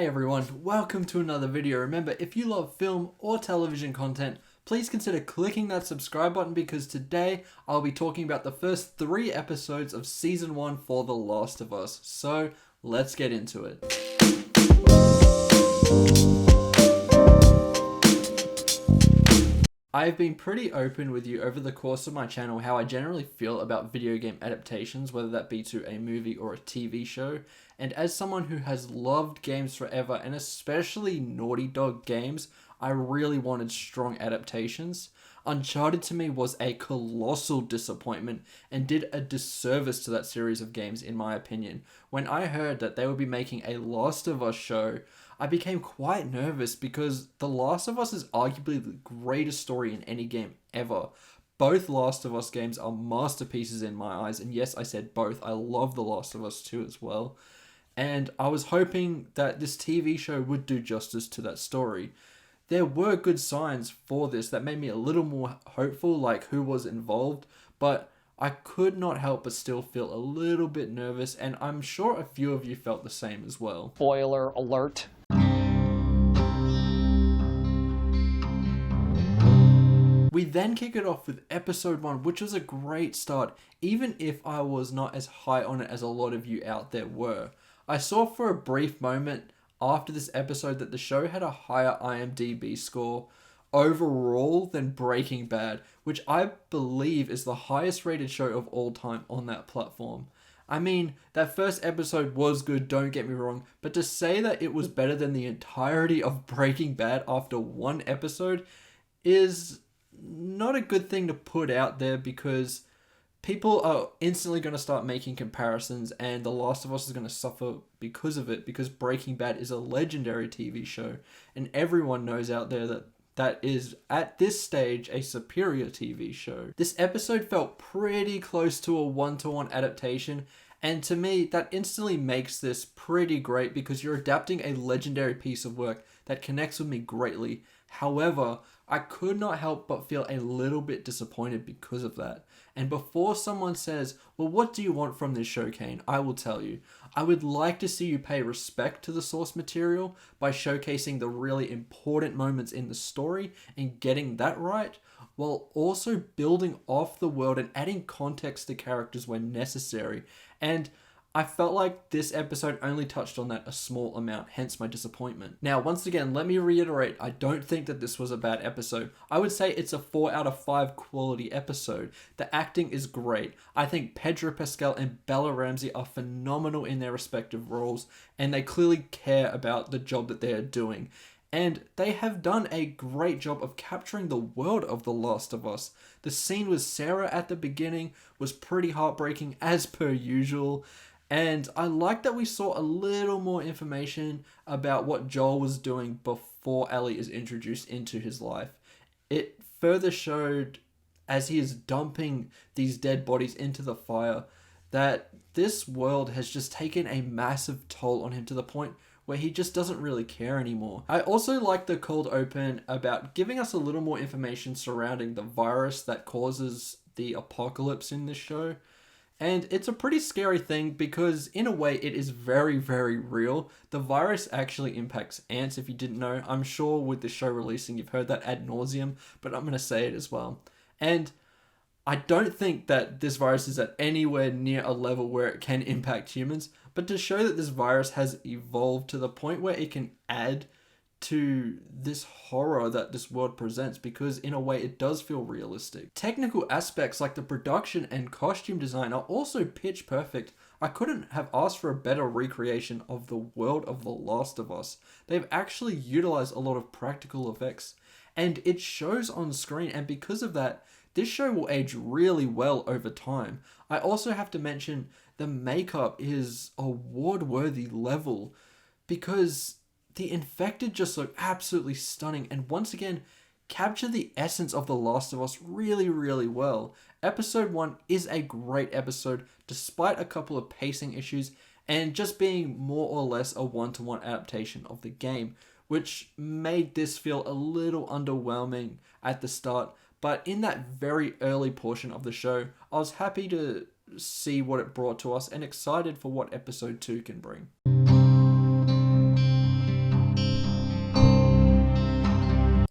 everyone, welcome to another video. Remember, if you love film or television content, please consider clicking that subscribe button because today I'll be talking about the first 3 episodes of Season 1 for The Last of Us. So, let's get into it. I've been pretty open with you over the course of my channel how I generally feel about video game adaptations, whether that be to a movie or a TV show. And as someone who has loved games forever, and especially Naughty Dog games, I really wanted strong adaptations. Uncharted to me was a colossal disappointment and did a disservice to that series of games in my opinion. When I heard that they would be making a Last of Us show, I became quite nervous because The Last of Us is arguably the greatest story in any game ever. Both Last of Us games are masterpieces in my eyes, and yes, I said both. I love The Last of Us 2 as well. And I was hoping that this TV show would do justice to that story. There were good signs for this that made me a little more hopeful, like who was involved, but I could not help but still feel a little bit nervous, and I'm sure a few of you felt the same as well. Spoiler alert. We then kick it off with episode 1, which was a great start, even if I was not as high on it as a lot of you out there were. I saw for a brief moment after this episode that the show had a higher IMDb score overall than Breaking Bad, which I believe is the highest rated show of all time on that platform. I mean, that first episode was good, don't get me wrong, but to say that it was better than the entirety of Breaking Bad after one episode is not a good thing to put out there because people are instantly going to start making comparisons and The Last of Us is going to suffer because of it, because Breaking Bad is a legendary TV show and everyone knows out there that that is, at this stage, a superior TV show. This episode felt pretty close to a one-to-one adaptation, and to me, that instantly makes this pretty great because you're adapting a legendary piece of work that connects with me greatly. However, I could not help but feel a little bit disappointed because of that. And before someone says, well, what do you want from this show, Kane? I will tell you. I would like to see you pay respect to the source material by showcasing the really important moments in the story and getting that right, while also building off the world and adding context to characters when necessary. And I felt like this episode only touched on that a small amount, hence my disappointment. Now, once again, let me reiterate, I don't think that this was a bad episode. I would say it's a 4 out of 5 quality episode. The acting is great. I think Pedro Pascal and Bella Ramsey are phenomenal in their respective roles, and they clearly care about the job that they are doing. And they have done a great job of capturing the world of The Last of Us. The scene with Sarah at the beginning was pretty heartbreaking as per usual. And I like that we saw a little more information about what Joel was doing before Ellie is introduced into his life. It further showed, as he is dumping these dead bodies into the fire, that this world has just taken a massive toll on him to the point where he just doesn't really care anymore. I also like the cold open about giving us a little more information surrounding the virus that causes the apocalypse in this show. And it's a pretty scary thing because in a way it is very, very real. The virus actually impacts ants, if you didn't know. I'm sure with the show releasing you've heard that ad nauseum, but I'm going to say it as well. And I don't think that this virus is at anywhere near a level where it can impact humans, but to show that this virus has evolved to the point where it can add to this horror that this world presents, because in a way it does feel realistic. Technical aspects like the production and costume design are also pitch perfect. I couldn't have asked for a better recreation of the world of The Last of Us. They've actually utilized a lot of practical effects and it shows on screen, and because of that, this show will age really well over time. I also have to mention the makeup is award-worthy level because the infected just look absolutely stunning and once again capture the essence of The Last of Us really, really well. Episode 1 is a great episode despite a couple of pacing issues and just being more or less a one-to-one adaptation of the game, which made this feel a little underwhelming at the start. But in that very early portion of the show, I was happy to see what it brought to us and excited for what episode 2 can bring.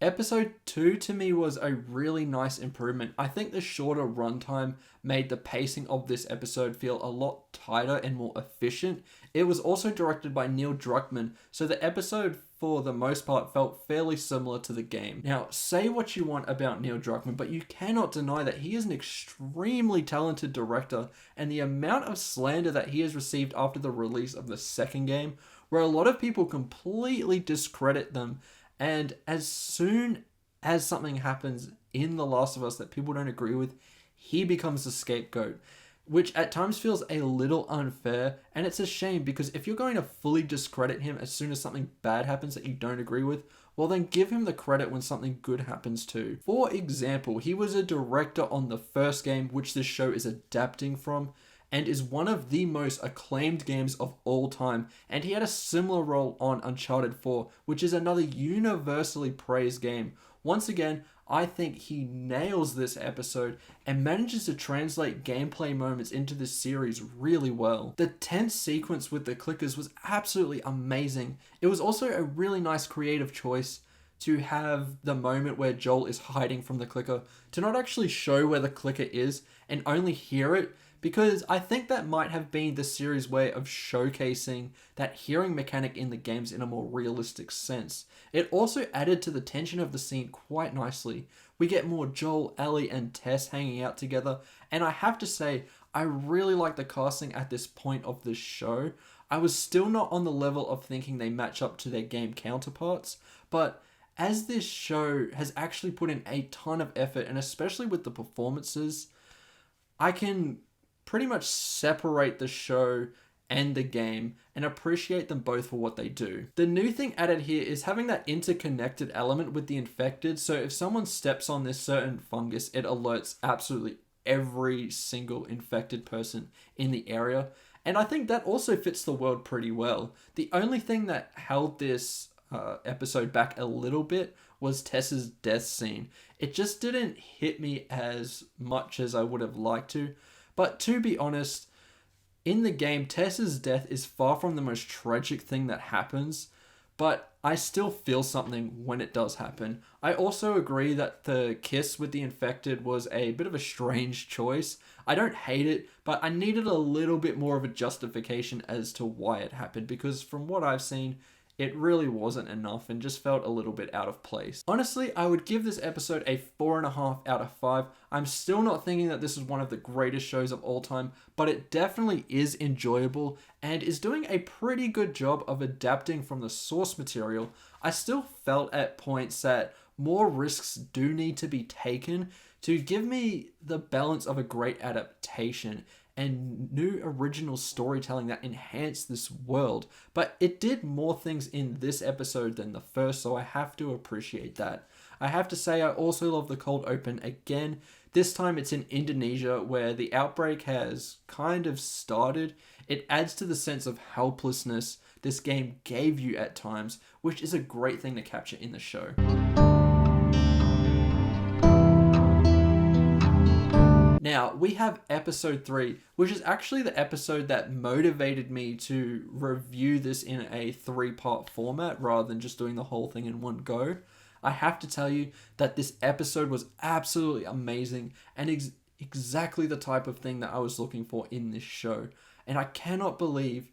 Episode 2 to me was a really nice improvement. I think the shorter runtime made the pacing of this episode feel a lot tighter and more efficient. It was also directed by Neil Druckmann, so the episode for the most part felt fairly similar to the game. Now, say what you want about Neil Druckmann, but you cannot deny that he is an extremely talented director, and the amount of slander that he has received after the release of the second game, where a lot of people completely discredit them. And as soon as something happens in The Last of Us that people don't agree with, he becomes the scapegoat, which at times feels a little unfair. And it's a shame, because if you're going to fully discredit him as soon as something bad happens that you don't agree with, well then give him the credit when something good happens too. For example, he was a director on the first game, which this show is adapting from, and is one of the most acclaimed games of all time, and he had a similar role on Uncharted 4, which is another universally praised game. Once again, I think he nails this episode and manages to translate gameplay moments into this series really well. The tense sequence with the clickers was absolutely amazing. It was also a really nice creative choice to have the moment where Joel is hiding from the clicker, to not actually show where the clicker is and only hear it, because I think that might have been the series' way of showcasing that hearing mechanic in the games in a more realistic sense. It also added to the tension of the scene quite nicely. We get more Joel, Ellie, and Tess hanging out together, and I have to say, I really like the casting at this point of the show. I was still not on the level of thinking they match up to their game counterparts, but as this show has actually put in a ton of effort, and especially with the performances, I can pretty much separate the show and the game and appreciate them both for what they do. The new thing added here is having that interconnected element with the infected, so if someone steps on this certain fungus, it alerts absolutely every single infected person in the area, and I think that also fits the world pretty well. The only thing that held this episode back a little bit was Tess's death scene. It just didn't hit me as much as I would have liked to. But to be honest, in the game, Tess's death is far from the most tragic thing that happens, but I still feel something when it does happen. I also agree that the kiss with the infected was a bit of a strange choice. I don't hate it, but I needed a little bit more of a justification as to why it happened, because from what I've seen, it really wasn't enough and just felt a little bit out of place. Honestly, I would give this episode a 4.5 out of 5. I'm still not thinking that this is one of the greatest shows of all time, but it definitely is enjoyable and is doing a pretty good job of adapting from the source material. I still felt at points that more risks do need to be taken to give me the balance of a great adaptation and new original storytelling that enhanced this world. But it did more things in this episode than the first, so I have to appreciate that. I have to say I also love the cold open again. This time it's in Indonesia, where the outbreak has kind of started. It adds to the sense of helplessness this game gave you at times, which is a great thing to capture in the show. Now, we have episode 3, which is actually the episode that motivated me to review this in a 3-part format rather than just doing the whole thing in one go. I have to tell you that this episode was absolutely amazing and exactly the type of thing that I was looking for in this show. And I cannot believe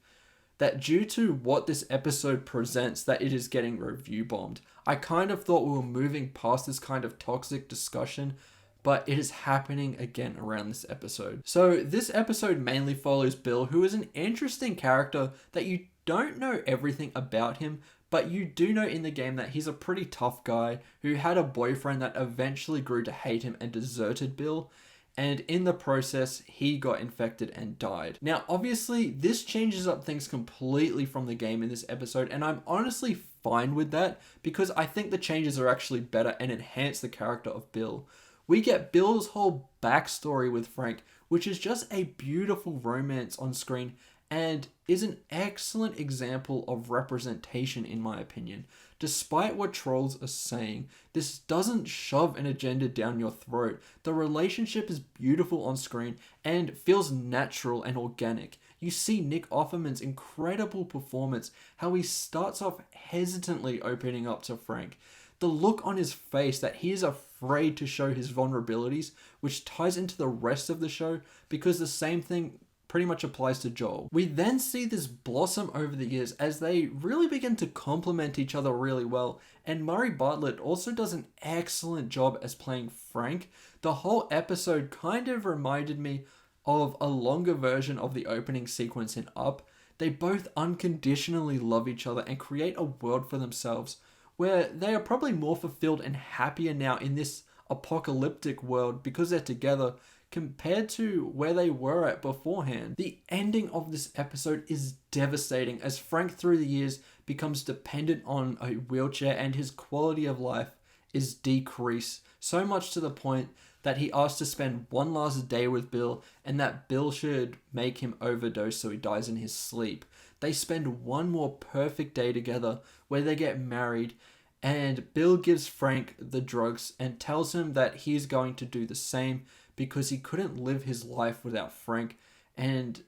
that due to what this episode presents, that it is getting review bombed. I kind of thought we were moving past this kind of toxic discussion, but it is happening again around this episode. So this episode mainly follows Bill, who is an interesting character that you don't know everything about him, but you do know in the game that he's a pretty tough guy who had a boyfriend that eventually grew to hate him and deserted Bill, and in the process, he got infected and died. Now, obviously, this changes up things completely from the game in this episode, and I'm honestly fine with that, because I think the changes are actually better and enhance the character of Bill. We get Bill's whole backstory with Frank, which is just a beautiful romance on screen and is an excellent example of representation in my opinion. Despite what trolls are saying, this doesn't shove an agenda down your throat. The relationship is beautiful on screen and feels natural and organic. You see Nick Offerman's incredible performance, how he starts off hesitantly opening up to Frank. The look on his face that he is afraid to show his vulnerabilities, which ties into the rest of the show because the same thing pretty much applies to Joel. We then see this blossom over the years as they really begin to complement each other really well, and Murray Bartlett also does an excellent job as playing Frank. The whole episode kind of reminded me of a longer version of the opening sequence in Up. They both unconditionally love each other and create a world for themselves where they are probably more fulfilled and happier now in this apocalyptic world because they're together compared to where they were at beforehand. The ending of this episode is devastating as Frank through the years becomes dependent on a wheelchair and his quality of life is decreased, so much to the point that he asks to spend one last day with Bill and that Bill should make him overdose so he dies in his sleep. They spend one more perfect day together where they get married, and Bill gives Frank the drugs and tells him that he's going to do the same because he couldn't live his life without Frank, and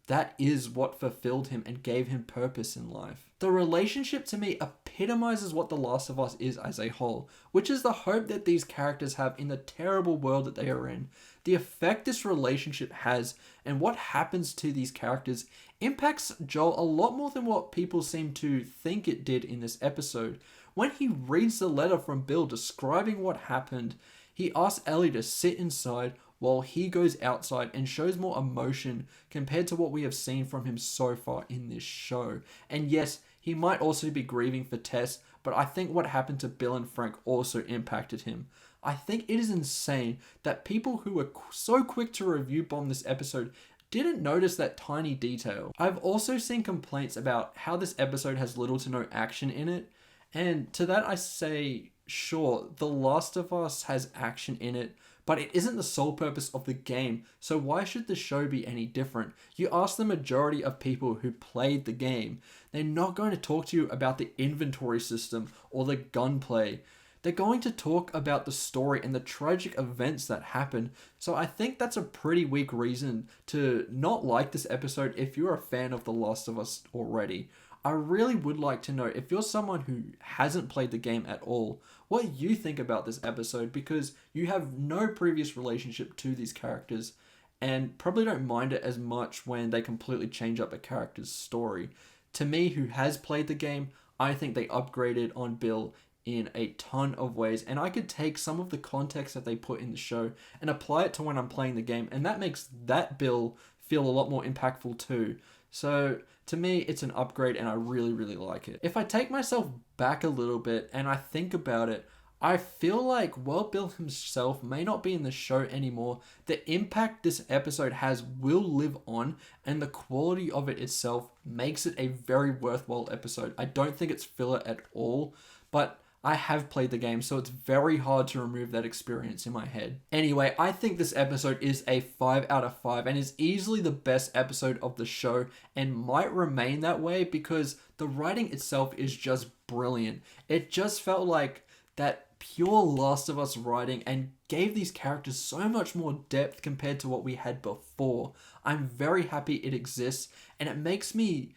that is what fulfilled him and gave him purpose in life. The relationship to me epitomizes what The Last of Us is as a whole, which is the hope that these characters have in the terrible world that they are in. The effect this relationship has and what happens to these characters impacts Joel a lot more than what people seem to think it did in this episode. When he reads the letter from Bill describing what happened, he asks Ellie to sit inside while he goes outside and shows more emotion compared to what we have seen from him so far in this show. And yes, he might also be grieving for Tess, but I think what happened to Bill and Frank also impacted him. I think it is insane that people who were so quick to review bomb this episode didn't notice that tiny detail. I've also seen complaints about how this episode has little to no action in it, and to that I say, sure, The Last of Us has action in it, but it isn't the sole purpose of the game, so why should the show be any different? You ask the majority of people who played the game, they're not going to talk to you about the inventory system or the gunplay. They're going to talk about the story and the tragic events that happen, so I think that's a pretty weak reason to not like this episode if you're a fan of The Last of Us already. I really would like to know, if you're someone who hasn't played the game at all, what you think about this episode, because you have no previous relationship to these characters and probably don't mind it as much when they completely change up a character's story. To me, who has played the game, I think they upgraded on Bill in a ton of ways, and I could take some of the context that they put in the show and apply it to when I'm playing the game, and that makes that Bill feel a lot more impactful too. So to me, it's an upgrade and I really, really like it. If I take myself back a little bit and I think about it, I feel like while Bill himself may not be in the show anymore, the impact this episode has will live on, and the quality of it itself makes it a very worthwhile episode. I don't think it's filler at all, but I have played the game, so it's very hard to remove that experience in my head. Anyway, I think this episode is a 5 out of 5 and is easily the best episode of the show and might remain that way because the writing itself is just brilliant. It just felt like that pure Last of Us writing and gave these characters so much more depth compared to what we had before. I'm very happy it exists, and it makes me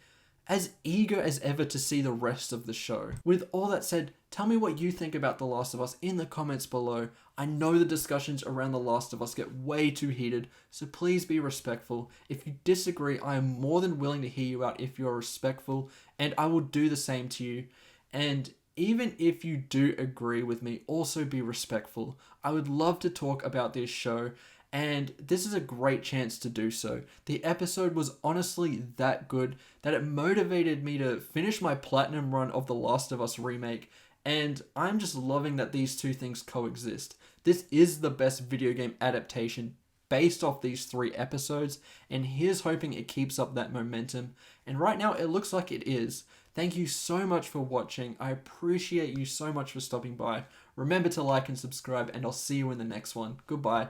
as eager as ever to see the rest of the show. With all that said, tell me what you think about The Last of Us in the comments below. I know the discussions around The Last of Us get way too heated, so please be respectful. If you disagree, I am more than willing to hear you out if you're respectful, and I will do the same to you. And even if you do agree with me, also be respectful. I would love to talk about this show, and this is a great chance to do so. The episode was honestly that good that it motivated me to finish my platinum run of The Last of Us remake, and I'm just loving that these two things coexist. This is the best video game adaptation based off these 3 episodes, and here's hoping it keeps up that momentum, and right now it looks like it is. Thank you so much for watching. I appreciate you so much for stopping by. Remember to like and subscribe, and I'll see you in the next one. Goodbye.